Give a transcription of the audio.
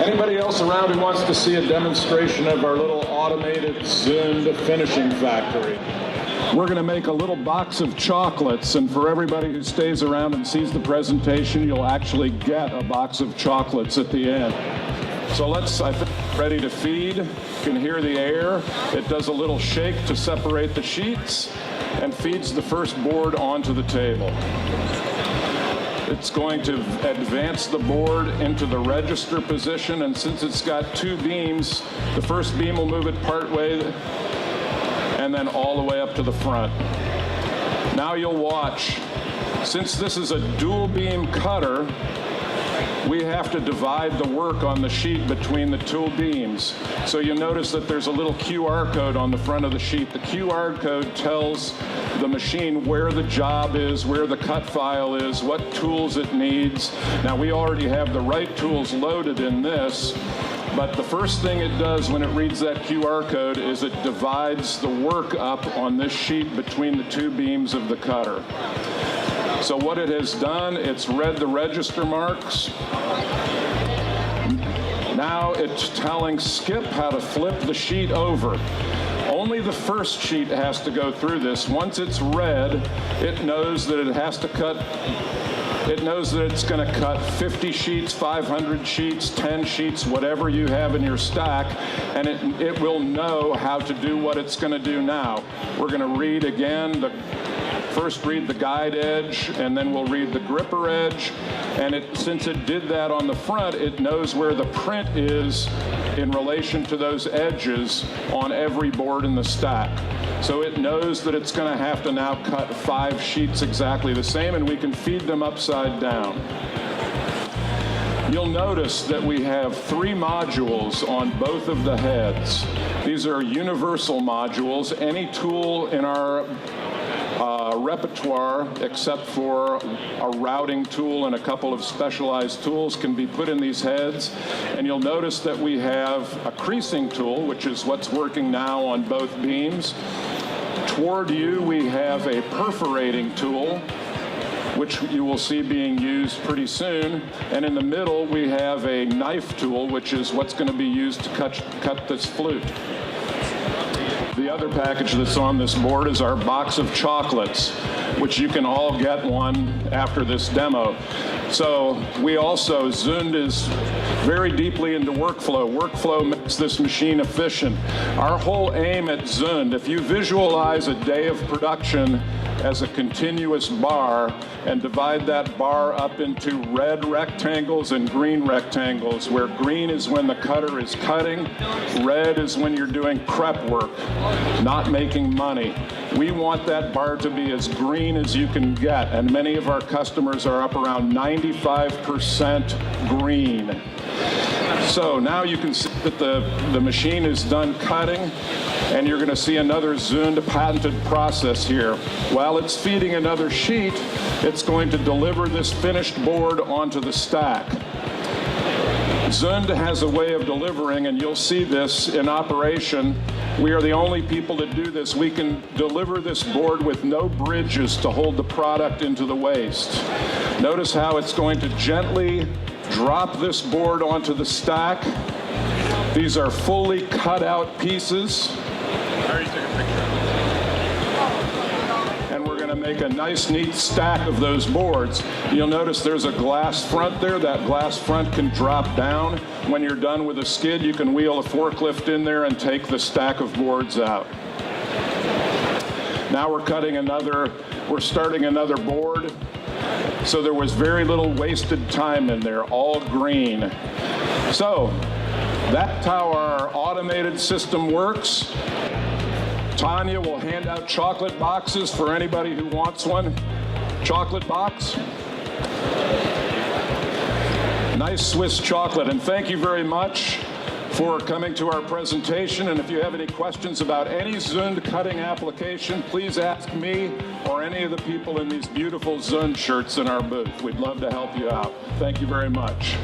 Anybody else around who wants to see a demonstration of our little automated Zund finishing factory? We're going to make a little box of chocolates, and for everybody who stays around and sees the presentation, you'll actually get a box of chocolates at the end. So I think, ready to feed. You can hear the air. It does a little shake to separate the sheets and feeds the first board onto the table. It's going to advance the board into the register position, and since it's got two beams, the first beam will move it part way and then all the way up to the front. Now you'll watch. Since this is a dual beam cutter, we have to divide the work on the sheet between the two beams. So you notice that there's a little QR code on the front of the sheet. The QR code tells the machine where the job is, where the cut file is, what tools it needs. Now we already have the right tools loaded in this, but the first thing it does when it reads that QR code is it divides the work up on this sheet between the two beams of the cutter. So what it has done, it's read the register marks. Now it's telling Skip how to flip the sheet over. Only the first sheet has to go through this. Once it's read, it knows that it has to cut. It knows that it's going to cut 50 sheets, 500 sheets, 10 sheets, whatever you have in your stack, and it will know how to do what it's going to do now. We're going to read again first read the guide edge, and then we'll read the gripper edge. And since it did that on the front, it knows where the print is in relation to those edges on every board in the stack. So it knows that it's going to have to now cut 5 sheets exactly the same, and we can feed them upside down. You'll notice that we have 3 modules on both of the heads. These are universal modules. Any tool in our repertoire, except for a routing tool and a couple of specialized tools, can be put in these heads. And you'll notice that we have a creasing tool, which is what's working now on both beams. Toward you, we have a perforating tool, which you will see being used pretty soon. And in the middle, we have a knife tool, which is what's going to be used to cut this flute. The other package that's on this board is our box of chocolates, which you can all get one after this demo. So we also, Zund is very deeply into workflow. Workflow makes this machine efficient. Our whole aim at Zund, if you visualize a day of production as a continuous bar and divide that bar up into red rectangles and green rectangles, where green is when the cutter is cutting, red is when you're doing prep work, not making money. We want that bar to be as green as you can get, and many of our customers are up around 95% green. So now you can see that the machine is done cutting, and you're going to see another Zund patented process here. While it's feeding another sheet, it's going to deliver this finished board onto the stack. Zund has a way of delivering, and you'll see this in operation. We are the only people that do this. We can deliver this board with no bridges to hold the product into the waste. Notice how it's going to gently drop this board onto the stack. These are fully cut out pieces. And we're going to make a nice, neat stack of those boards. You'll notice there's a glass front there. That glass front can drop down. When you're done with a skid, you can wheel a forklift in there and take the stack of boards out. Now we're starting another board. So there was very little wasted time in there, all green. So that's how our automated system works. Tanya will hand out chocolate boxes for anybody who wants one. Chocolate box. Nice Swiss chocolate, and thank you very much for coming to our presentation. And if you have any questions about any Zund cutting application, please ask me or any of the people in these beautiful Zund shirts in our booth. We'd love to help you out. Thank you very much.